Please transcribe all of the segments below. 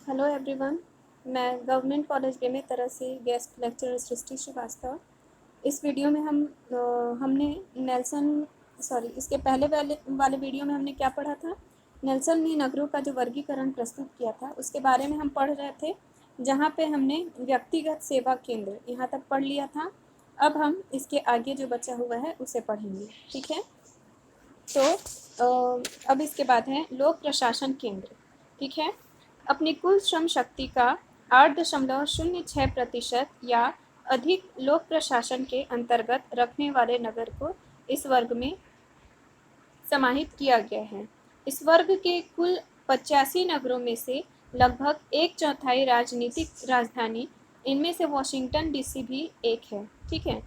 Hello everyone. मैं government college बे में तरह से गेस्ट लेक्चरर सृष्टि श्रीवास्तव। इस वीडियो में हमने इसके पहले वाले वाले वीडियो में हमने क्या पढ़ा था। नेल्सन ने नगरों का जो वर्गीकरण प्रस्तुत किया था उसके बारे में हम पढ़ रहे थे, जहाँ पे हमने व्यक्तिगत सेवा केंद्र यहाँ तक पढ़ लिया था। अब हम इसके आगे जो बचा हुआ है उसे पढ़ेंगे, ठीक है। तो अब इसके बाद है लोक प्रशासन केंद्र, ठीक है। अपनी कुल श्रम शक्ति का 8.06% या अधिक लोक प्रशासन के अंतर्गत रखने वाले नगर को इस वर्ग में समाहित किया गया है। इस वर्ग के कुल 85 नगरों में से लगभग 1/4 राजनीतिक राजधानी, इनमें से वॉशिंगटन डीसी भी एक है, ठीक है।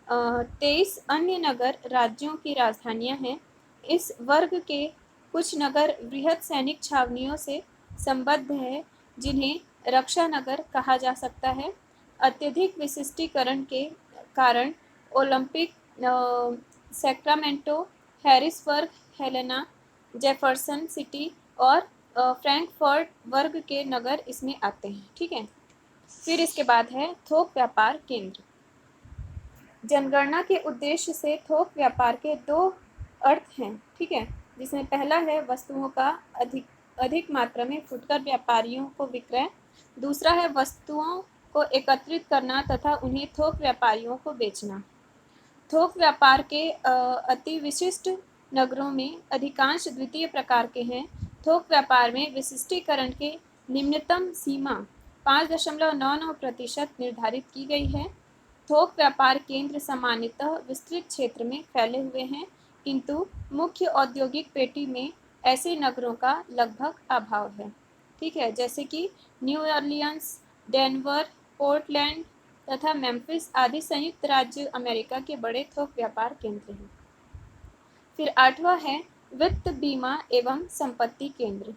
23 अन्य नगर राज्यों की राजधानियां हैं। इस वर्ग के कुछ नगर बृहद सैनिक छावनियों से संबद्ध है, जिन्हें रक्षा नगर कहा जा सकता है। अत्यधिक विशिष्टीकरण के कारण Olympic, Sacramento, Harrisburg, Helena, Jefferson city और फ्रैंकफर्ट वर्ग के नगर इसमें आते हैं, ठीक है। फिर इसके बाद है थोक व्यापार केंद्र। जनगणना के उद्देश्य से थोक व्यापार के दो अर्थ हैं, ठीक है, जिसमें पहला है वस्तुओं का अधिक मात्रा में फुटकर व्यापारियों को विक्रय। दूसरा है वस्तुओं को एकत्रित करना तथा उन्हें थोक व्यापारियों को बेचना। थोक व्यापार के अति विशिष्ट नगरों में अधिकांश द्वितीय प्रकार के हैं। थोक व्यापार में विशिष्टीकरण के निम्नतम सीमा 5.99% निर्धारित की गई है। थोक व्यापार केंद्र सामान्यतः विस्तृत क्षेत्र में फैले हुए हैं, किंतु मुख्य औद्योगिक पेटी में ऐसे नगरों का लगभग अभाव है, ठीक है, जैसे कि न्यू ऑरलियंस, डेनवर, पोर्टलैंड तथा मेम्फिस आदि संयुक्त राज्य अमेरिका के बड़े थोक व्यापार केंद्र हैं। फिर 8वां है वित्त, बीमा एवं संपत्ति केंद्र।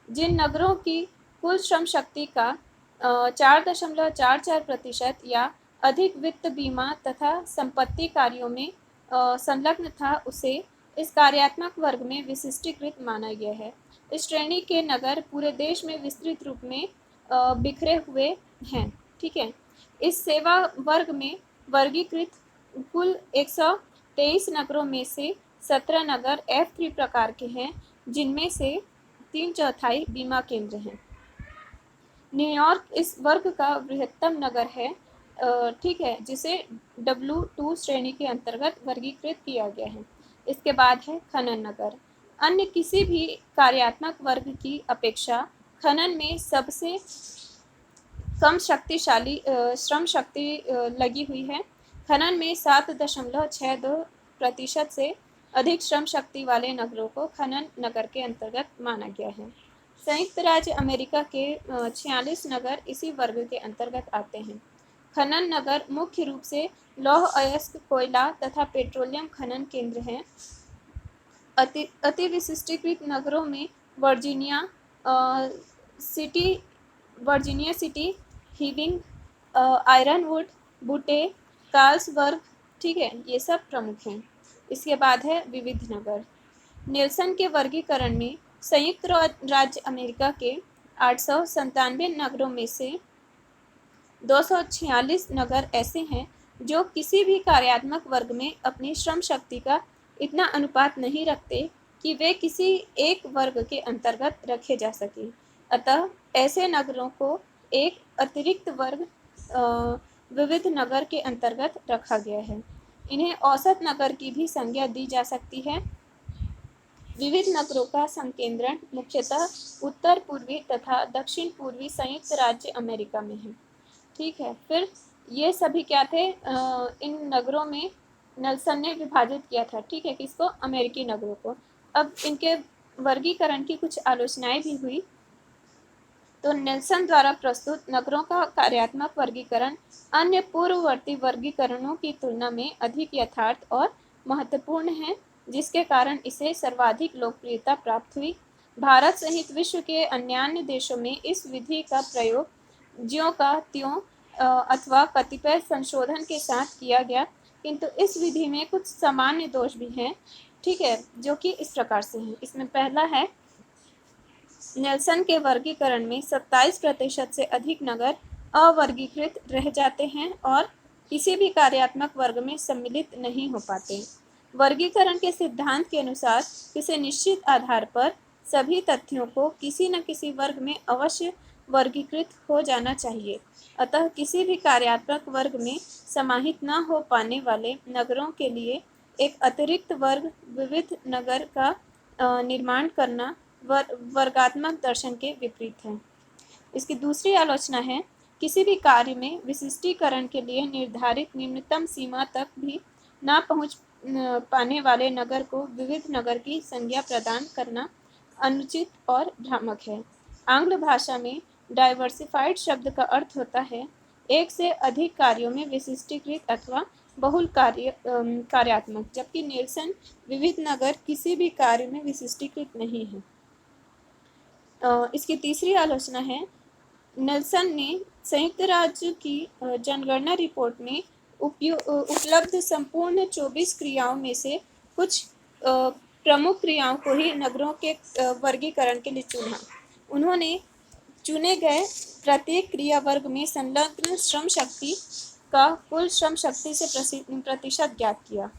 जिन नगरों की कुल श्रम शक्ति का 4.44% या अधिक वित्त, बीमा तथा संपत्ति कार्यों में संलग्न था, उसे इस कार्यात्मक वर्ग में विशिष्टीकृत माना गया है। इस श्रेणी के नगर पूरे देश में विस्तृत रूप में बिखरे हुए हैं, ठीक है। इस सेवा वर्ग में वर्गीकृत कुल 123 नगरों में से 17 नगर F3 प्रकार के हैं, जिनमें से 3/4 बीमा केंद्र हैं। न्यूयॉर्क इस वर्ग का बृहत्तम नगर है, ठीक है, जिसे W2 श्रेणी के अंतर्गत वर्गीकृत किया गया है। इसके बाद है खनन नगर। अन्य किसी भी कार्यात्मक वर्ग की अपेक्षा खनन में सबसे कम शक्तिशाली श्रम शक्ति लगी हुई है। खनन में 7.62% से अधिक श्रम शक्ति वाले नगरों को खनन नगर के अंतर्गत माना गया है। संयुक्त राज्य अमेरिका के 46 नगर इसी वर्ग के अंतर्गत आते हैं। खनन नगर मुख्य रूप से लौह अयस्क, कोयला तथा पेट्रोलियम खनन केंद्र हैं। अति विशिष्टीकृत नगरों में Virginia city, heaving, Ironwood, बुटे, Carlsberg, ठीक है, ये सब प्रमुख हैं। इसके बाद है विविध नगर। नेल्सन के वर्गीकरण में संयुक्त राज्य अमेरिका के 897 नगरों में से 246 नगर ऐसे हैं जो किसी भी कार्यात्मक वर्ग में अपनी श्रम शक्ति का इतना अनुपात नहीं रखते कि वे किसी एक वर्ग के अंतर्गत रखे जा सके। अतः ऐसे नगरों को एक अतिरिक्त वर्ग विविध नगर के अंतर्गत रखा गया है। इन्हें औसत नगर की भी संज्ञा दी जा सकती है। विविध नगरों का संकेंद्रण मुख्यतः उत्तर पूर्वी तथा दक्षिण पूर्वी संयुक्त राज्य अमेरिका में है, ठीक है। फिर ये सभी क्या थे, इन नगरों में नेल्सन ने विभाजित किया था, ठीक है, किसको, अमेरिकी नगरों को। अब इनके वर्गीकरण की कुछ आलोचनाएं भी हुई। तो नेल्सन द्वारा प्रस्तुत नगरों का कार्यात्मक वर्गीकरण अन्य पूर्ववर्ती वर्गीकरणों की तुलना में अधिक यथार्थ और महत्वपूर्ण है, जिसके कारण इसे सर्वाधिक लोकप्रियता प्राप्त हुई। भारत सहित विश्व के अन्य देशों में इस विधि का प्रयोग ज्यों का त्यों अथवा कतिपय संशोधन के साथ किया गया, किंतु इस विधि में कुछ सामान्य दोष भी हैं, ठीक है, जो कि इस प्रकार से हैं। इसमें पहला है नेल्सन के वर्गीकरण में 27% से अधिक नगर अवर्गीकृत रह जाते हैं और किसी भी कार्यात्मक वर्ग में सम्मिलित नहीं हो पाते। वर्गीकरण के सिद्धांत के अनुसार किसी निश्चित आधार पर सभी तथ्यों को किसी न किसी वर्ग में अवश्य वर्गीकृत हो जाना चाहिए। अतः किसी भी कार्यात्मक वर्ग में समाहित न हो पाने वाले नगरों के लिए एक अतिरिक्त वर्ग विविध नगर का निर्माण करना वर्गात्मक दर्शन के विपरीत है। इसकी दूसरी आलोचना है, किसी भी कार्य में विशिष्टीकरण के लिए निर्धारित निम्नतम सीमा तक भी ना पहुंच पाने वाले नगर को विविध नगर की संज्ञा प्रदान करना अनुचित और भ्रामक है। आंग्ल भाषा में डाइवर्सिफाइड शब्द का अर्थ होता है एक से अधिक कार्यों में विशिष्टीकृत अथवा बहुल कार्यात्मक, जबकि नेल्सन विविध नगर किसी भी कार्य में विशिष्टीकृत नहीं है। इसकी तीसरी आलोचना है, नेल्सन ने संयुक्त राज्य की जनगणना रिपोर्ट में उपलब्ध संपूर्ण 24 क्रियाओं में से कुछ प्रमुख क्रियाओं को ही नगरों के वर्गीकरण के लिए चुना। उन्होंने चुने गए प्रत्येक क्रिया वर्ग में संलग्न श्रम शक्ति का कुल श्रम शक्ति से प्रतिशत ज्ञात किया।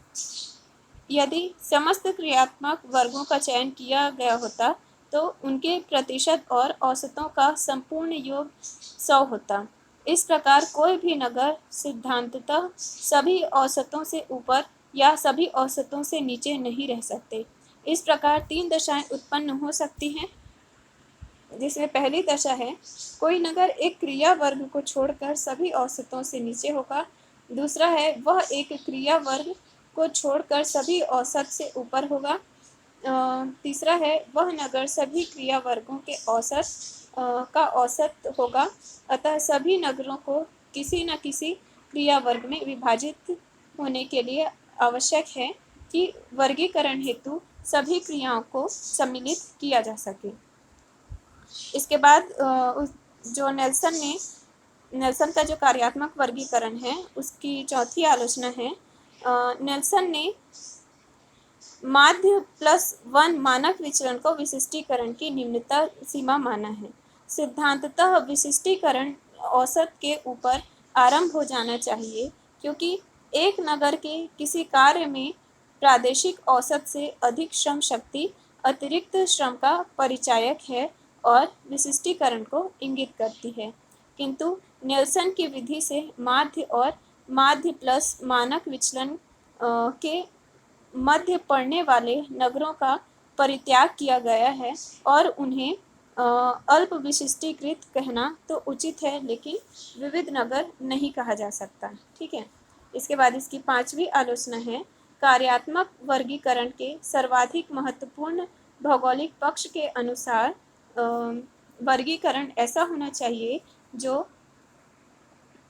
यदि समस्त क्रियात्मक वर्गों का चयन किया गया होता तो उनके प्रतिशत और औसतों का संपूर्ण योग 100 होता। इस प्रकार कोई भी नगर सिद्धांततः सभी औसतों से ऊपर या सभी औसतों से नीचे नहीं रह सकते। इस प्रकार 3 दशाएं उत्पन्न हो सकती हैं, जिसमें पहली दशा है, कोई नगर एक क्रिया वर्ग को छोड़कर सभी औसतों से नीचे होगा। दूसरा है, वह एक क्रिया वर्ग को छोड़कर सभी औसत से ऊपर होगा। तीसरा है, वह नगर सभी क्रिया वर्गों के औसत का औसत होगा। अतः सभी नगरों को किसी न किसी क्रिया वर्ग में विभाजित होने के लिए आवश्यक है कि वर्गीकरण हेतु सभी क्रियाओं को सम्मिलित किया जा सके। इसके बाद जो नेल्सन का जो कार्यात्मक वर्गीकरण है उसकी चौथी आलोचना है, नेल्सन ने माध्य +1 मानक विचलन को विशिष्टीकरण की निम्नतम सीमा माना है। सिद्धांततः विशिष्टीकरण औसत के ऊपर आरंभ हो जाना चाहिए, क्योंकि एक नगर के किसी कार्य में प्रादेशिक औसत से अधिक श्रम शक्ति अतिरिक्त श्रम का परिचायक है और विशिष्टीकरण को इंगित करती है। किंतु नेल्सन की विधि से माध्य और माध्य प्लस मानक विचलन के मध्य पड़ने वाले नगरों का परित्याग किया गया है और उन्हें अल्प विशिष्टीकृत कहना तो उचित है, लेकिन विविध नगर नहीं कहा जा सकता। ठीक है। इसके बाद इसकी 5वीं आलोचना है, कार्यात्मक वर्गीकरण के सर्वाधिक महत्वपूर्ण भौगोलिक पक्ष के अनुसार वर्गीकरण ऐसा होना चाहिए जो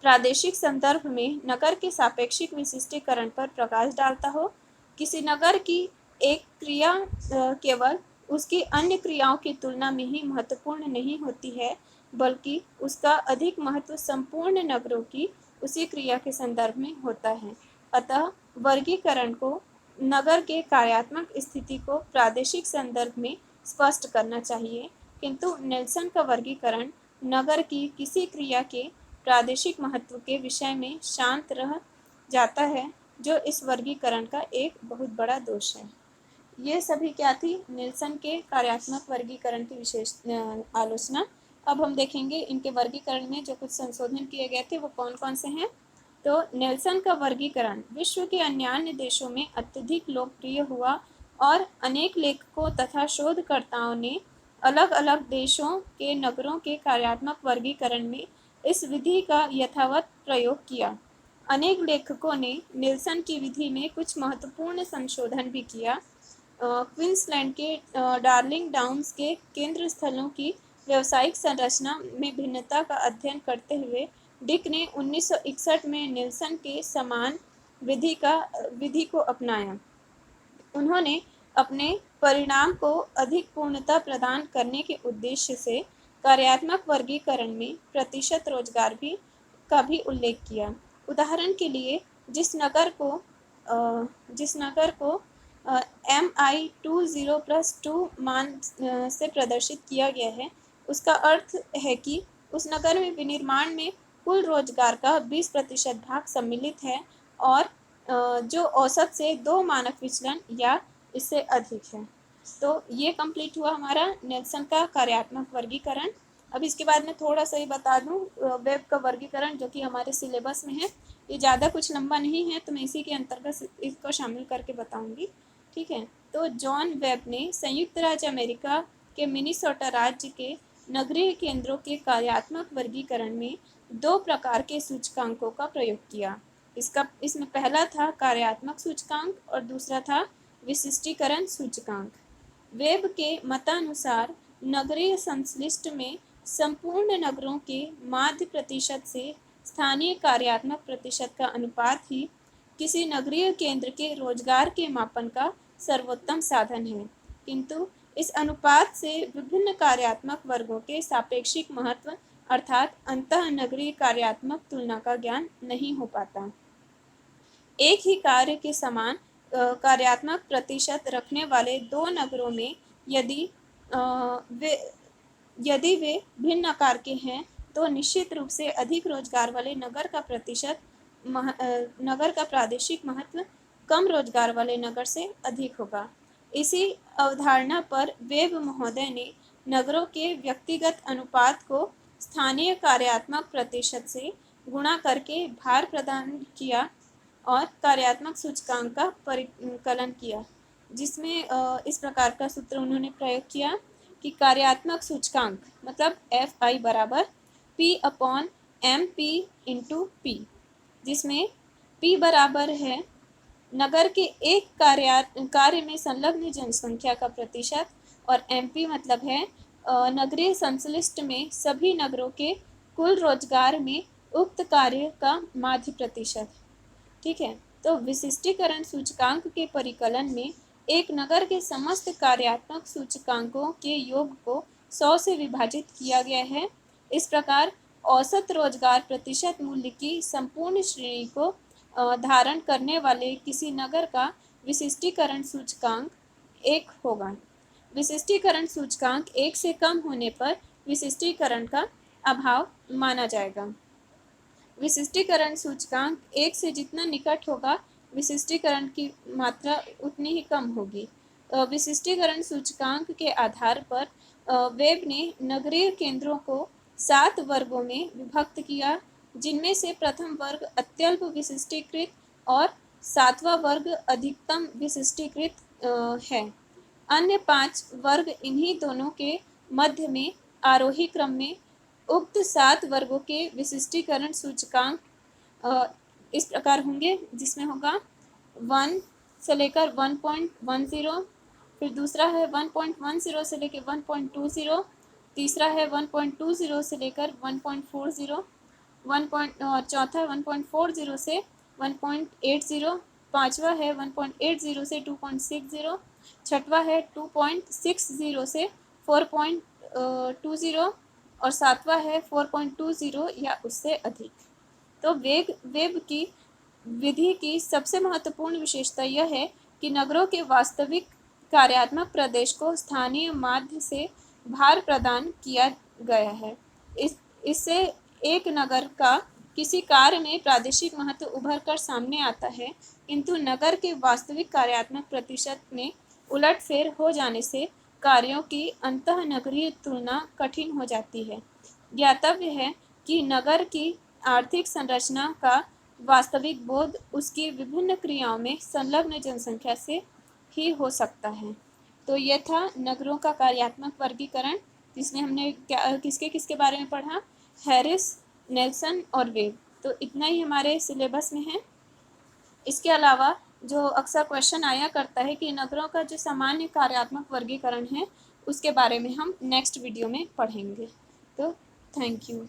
प्रादेशिक संदर्भ में नगर के सापेक्षिक विशिष्टीकरण पर प्रकाश डालता हो। किसी नगर की एक क्रिया केवल उसकी अन्य क्रियाओं की तुलना में ही महत्वपूर्ण नहीं होती है, बल्कि उसका अधिक महत्व संपूर्ण नगरों की उसी क्रिया के संदर्भ में होता है। अतः वर्गीकरण को नगर के कार्यात्मक स्थिति को प्रादेशिक संदर्भ में स्पष्ट करना चाहिए, किंतु नेल्सन का वर्गीकरण नगर की किसी क्रिया के प्रादेशिक महत्व के विषय में शांत रह जाता है, जो इस वर्गीकरण का एक बहुत बड़ा दोष है। ये सभी क्या थी, नेल्सन के कार्यात्मक वर्गीकरण की विशेष आलोचना। अब हम देखेंगे इनके वर्गीकरण में जो कुछ संशोधन किए गए थे वो कौन कौन से हैं। तो नेल्सन का वर्गीकरण विश्व के अन्य देशों में अत्यधिक लोकप्रिय हुआ और अनेक लेखकों तथा शोधकर्ताओं ने अलग अलग देशों के नगरों के कार्यात्मक वर्गीकरण में इस विधि का यथावत प्रयोग किया। अनेक लेखकों ने नेल्सन की विधि में कुछ महत्वपूर्ण संशोधन भी किया। क्वींसलैंड के डार्लिंग डाउन्स के केंद्र स्थलों की व्यावसायिक संरचना में भिन्नता का अध्ययन करते हुए डिक ने 1961 में नेल्सन के समान विधि को अपनाया। उन्होंने अपने परिणाम को अधिक पूर्णता प्रदान करने के उद्देश्य से कार्यात्मक वर्गीकरण में प्रतिशत रोजगार का भी उल्लेख किया। उदाहरण के लिए जिस नगर को MI20+2 मान से प्रदर्शित किया गया है, उसका अर्थ है कि उस नगर में विनिर्माण में कुल रोजगार का 20% भाग सम्मिलित है और जो औसत से 2 मानक विचलन या इससे अधिक है। तो ये कंप्लीट हुआ हमारा नेल्सन का कार्यात्मक वर्गीकरण। अब इसके बाद मैं थोड़ा सा ही बता दूं वेब का वर्गीकरण, जो कि हमारे सिलेबस में है। ये ज़्यादा कुछ लंबा नहीं है, तो मैं इसी के अंतर्गत इसको शामिल करके बताऊंगी। ठीक है, तो जॉन वेब ने संयुक्त राज्य अमेरिका के मिनीसोटा राज्य के नगरीय केंद्रों के कार्यात्मक वर्गीकरण में 2 प्रकार के सूचकांकों का प्रयोग किया। इसमें पहला था कार्यात्मक सूचकांक और दूसरा था विशिष्टीकरण सूचकांक। वेब के मतानुसार नगरीय संश्लिष्ट में संपूर्ण नगरों के माध्य प्रतिशत से स्थानीय कार्यात्मक प्रतिशत का अनुपात ही किसी नगरीय केंद्र के रोजगार के मापन का सर्वोत्तम साधन है, किंतु इस अनुपात से विभिन्न कार्यात्मक वर्गों के सापेक्षिक महत्व अर्थात अंतः नगरीय कार्यात्मक तुलना का ज्ञान नहीं हो पाता। एक ही कार्य के समान कार्यात्मक प्रतिशत रखने वाले 2 नगरों में यदि वे भिन्न आकार के हैं, तो निश्चित रूप से अधिक रोजगार वाले नगर का प्रादेशिक महत्व कम रोजगार वाले नगर से अधिक होगा। इसी अवधारणा पर वेब महोदय ने नगरों के व्यक्तिगत अनुपात को स्थानीय कार्यात्मक प्रतिशत से गुणा करके भार प्रदान किया और कार्यात्मक सूचकांक का परिकलन किया, जिसमें इस प्रकार का सूत्र उन्होंने प्रयोग किया कि कार्यात्मक सूचकांक मतलब FI बराबर P/MP × P, जिसमें P बराबर है नगर के एक कार्य में संलग्न जनसंख्या का प्रतिशत और MP मतलब है नगरीय संश्लिष्ट में सभी नगरों के कुल रोजगार में उक्त कार्य का माध्य प्रतिशत। ठीक है, तो विशिष्टीकरण सूचकांक के परिकलन में एक नगर के समस्त कार्यात्मक सूचकांकों के योग को 100 से विभाजित किया गया है। इस प्रकार औसत रोजगार प्रतिशत मूल्य की संपूर्ण श्रेणी को धारण करने वाले किसी नगर का विशिष्टीकरण सूचकांक 1 होगा। विशिष्टीकरण सूचकांक 1 से कम होने पर विशिष्टीकरण का अभाव माना जाएगा। विशिष्टीकरण सूचकांक 1 से जितना निकट होगा, विशिष्टीकरण की मात्रा उतनी ही कम होगी। विशिष्टीकरण सूचकांक के आधार पर वेब ने नगरीय केंद्रों को 7 वर्गों में विभक्त किया, जिनमें से प्रथम वर्ग अत्यल्प विशिष्टीकृत और 7वां वर्ग अधिकतम विशिष्टीकृत है। अन्य 5 वर्ग इन्हीं दोनों के मध्य में आरोही क्रम में उक्त 7 वर्गों के विशिष्टीकरण सूचकांक इस प्रकार होंगे, जिसमें होगा 1 से लेकर 1.10, फिर दूसरा है 1.10 से लेकर 1.20, तीसरा है 1.20 से लेकर 1.40, चौथा 1.40 से 1.80, पाँचवा है 1.80 से 2.60, छठवा है 2.60 से 4.20 और सातवां है 4.20 या उससे अधिक। तो वेब की विधि की सबसे महत्वपूर्ण विशेषता यह है कि नगरों के वास्तविक कार्यात्मक प्रदेश को स्थानीय माध्य से भार प्रदान किया गया है। इससे एक नगर का किसी कार्य में प्रादेशिक महत्व उभर कर सामने आता है, किंतु नगर के वास्तविक कार्यात्मक प्रतिशत में उलटफेर हो जाने से कार्यों की अंतः नगरीय तुलना कठिन हो जाती है। ज्ञातव्य है कि नगर की आर्थिक संरचना का वास्तविक बोध उसकी विभिन्न क्रियाओं में संलग्न जनसंख्या से ही हो सकता है। तो यह था नगरों का कार्यात्मक वर्गीकरण, जिसमें हमने किसके किसके बारे में पढ़ा, हैरिस, नेल्सन और वेब। तो इतना ही हमारे सिलेबस में है। इसके अलावा जो अक्सर क्वेश्चन आया करता है कि नगरों का जो सामान्य कार्यात्मक वर्गीकरण है, उसके बारे में हम नेक्स्ट वीडियो में पढ़ेंगे। तो थैंक यू।